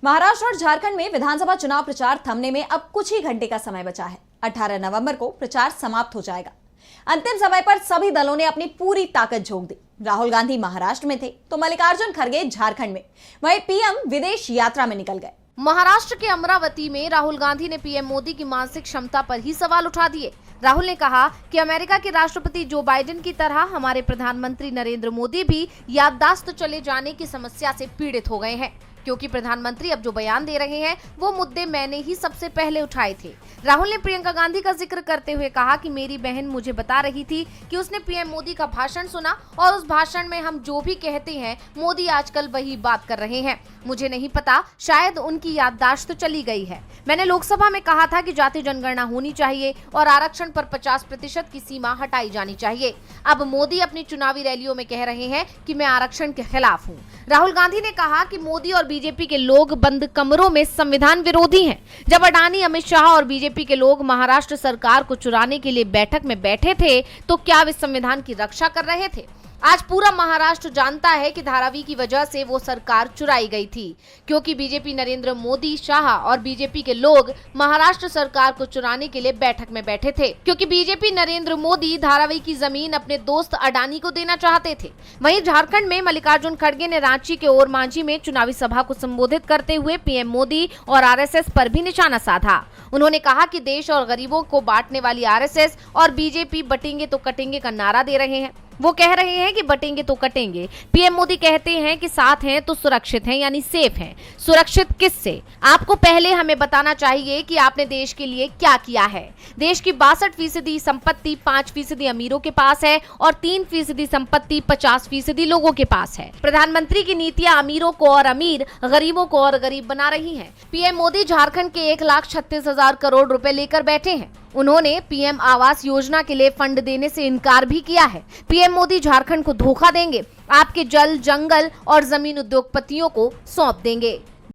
महाराष्ट्र और झारखंड में विधानसभा चुनाव प्रचार थमने में अब कुछ ही घंटे का समय बचा है। 18 नवंबर को प्रचार समाप्त हो जाएगा। अंतिम समय पर सभी दलों ने अपनी पूरी ताकत झोंक दी। राहुल गांधी महाराष्ट्र में थे तो मल्लिकार्जुन खड़गे झारखंड में, वहीं पीएम विदेश यात्रा में निकल गए। महाराष्ट्र के अमरावती में राहुल गांधी ने पीएम मोदी की मानसिक क्षमता पर ही सवाल उठा दिए। राहुल ने कहा कि अमेरिका के राष्ट्रपति जो बाइडेन की तरह हमारे प्रधानमंत्री नरेंद्र मोदी भी याददाश्त चले जाने की समस्या से पीड़ित हो गए हैं, क्योंकि प्रधानमंत्री अब जो बयान दे रहे हैं वो मुद्दे मैंने ही सबसे पहले उठाए थे। राहुल ने प्रियंका गांधी का जिक्र करते हुए कहा कि मेरी बहन मुझे बता रही थी कि उसने पीएम मोदी का भाषण सुना और उस भाषण में हम जो भी कहते हैं मोदी आजकल वही बात कर रहे हैं। मुझे नहीं पता, शायद उनकी याददाश्त तो चली गई है। मैंने लोकसभा में कहा था कि जाति जनगणना होनी चाहिए और आरक्षण पर 50% की सीमा हटाई जानी चाहिए। अब मोदी अपनी चुनावी रैलियों में कह रहे हैं कि मैं आरक्षण के खिलाफ हूँ। राहुल गांधी ने कहा कि मोदी और बीजेपी के लोग बंद कमरों में संविधान विरोधी हैं। जब अडानी, अमित शाह और बीजेपी के लोग महाराष्ट्र सरकार को चुराने के लिए बैठक में बैठे थे तो क्या वे संविधान की रक्षा कर रहे थे? आज पूरा महाराष्ट्र जानता है कि धारावी की वजह से वो सरकार चुराई गई थी, क्योंकि बीजेपी नरेंद्र मोदी, शाह और बीजेपी के लोग महाराष्ट्र सरकार को चुराने के लिए बैठक में बैठे थे, क्योंकि बीजेपी नरेंद्र मोदी धारावी की जमीन अपने दोस्त अडानी को देना चाहते थे। वहीं झारखंड में मल्लिकार्जुन खड़गे ने रांची के ओरमांझी में चुनावी सभा को संबोधित करते हुए पीएम मोदी और आरएसएस पर भी निशाना साधा। उन्होंने कहा कि देश और गरीबों को बांटने वाली आरएसएस और बीजेपी बटेंगे तो कटेंगे का नारा दे रहे हैं। वो कह रहे हैं कि बटेंगे तो कटेंगे। पीएम मोदी कहते हैं कि साथ हैं तो सुरक्षित हैं, यानी सेफ हैं। सुरक्षित किससे? आपको पहले हमें बताना चाहिए कि आपने देश के लिए क्या किया है। देश की 62% संपत्ति 5% अमीरों के पास है और 3% संपत्ति 50% लोगों के पास है। प्रधानमंत्री की नीतियां अमीरों को और अमीर, गरीबों को और गरीब बना रही हैं। पीएम मोदी झारखंड के 1,36,000 करोड़ रुपए लेकर बैठे हैं। उन्होंने पीएम आवास योजना के लिए फंड देने से इनकार भी किया है। पीएम मोदी झारखंड को धोखा देंगे, आपके जल, जंगल और जमीन उद्योगपतियों को सौंप देंगे।